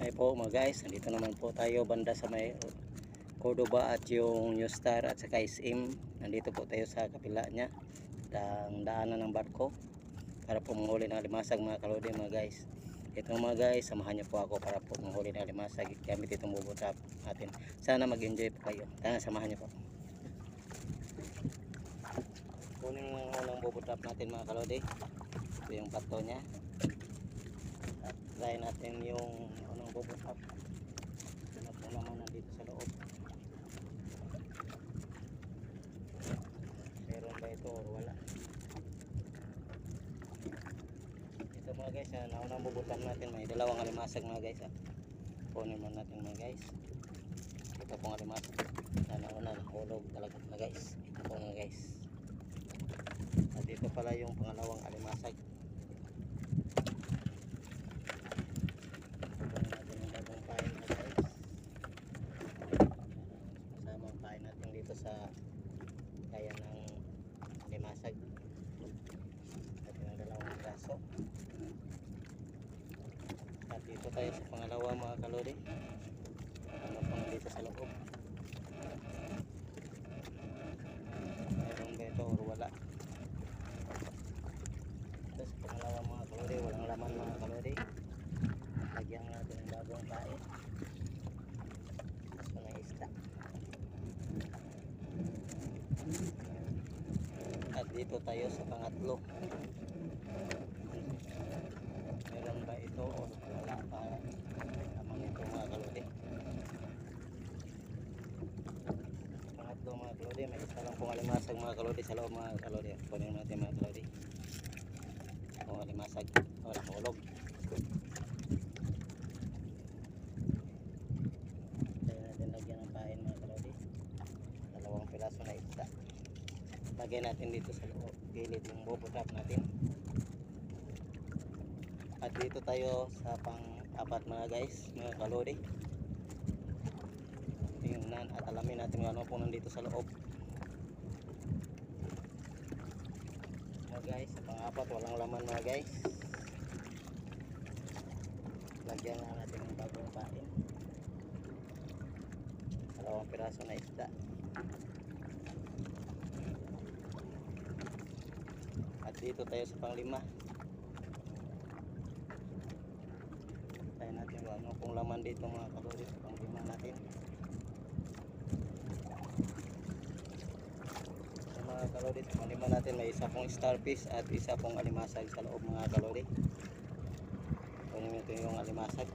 Hi po mga guys, nandito naman po tayo banda sa may Cordoba at yung New Star at saka SM. Nandito po tayo sa kapila niya, daanan ng barko para po manghuli ng alimasag mga kalodi mga guys. Ito mga guys, samahan niyo po ako para po manghuli ng alimasag gamit itong bubutap natin. Sana mag-enjoy po kayo. Tara, samahan niyo po. Kunin yung unang bubutap natin mga kalodi. Ito yung pato niya. At try natin yung unang bubutap. Ano po naman nandito sa loob. Meron ba ito o wala? Ito mga guys, naunang bubutap natin. May dalawang alimasag mga guys. Kunin mo natin mga guys. Ito pong alimasag. Sana una nahulog talaga mga guys. Ito po mga guys. At dito pala yung pangalawang alimasag. Kunin natin yung bagong pain mga guys. Kasama ang pain natin dito sa kaya ng alimasag. At yung dalawang braso. At dito tayo sa pangalawa mga kalori. Ano pang dito sa loob? Meron ba ito or wala? Ito sa pangalawa mga kalori, walang laman mga kalori. Lagyan natin ng bagong kain. Tapos na isda. At dito tayo sa pangatlo. Meron ba ito o wala pa naman ito mga kalodi? Pangatlo mga kalodi, may isa lang pong alimasag mga kalodi sa loob mga kalodi. Kunin natin mga kalodi. O alimasag, wala hulog. Tayo natin lagyan ng pain mga kalodi. Dalawang piraso na isda. Lagay natin dito sa loob, gilid yung bubutap natin. At dito tayo sa pang-apat mga guys, mga kalodi. Tingnan at alamin natin kung ano po nandito sa loob. Mga guys, sa pang-apat walang laman mga guys. Lagyan na natin ng bagong pain. Dalawang piraso na isda. At dito tayo sa pang-lima. Tayo natin kung ano pong laman dito mga kalori sa pang-lima natin. Sa mga kalori sa pang-lima natin may isa pong starfish at isa pong alimasag sa loob mga kalori. Kunin ito yung alimasag.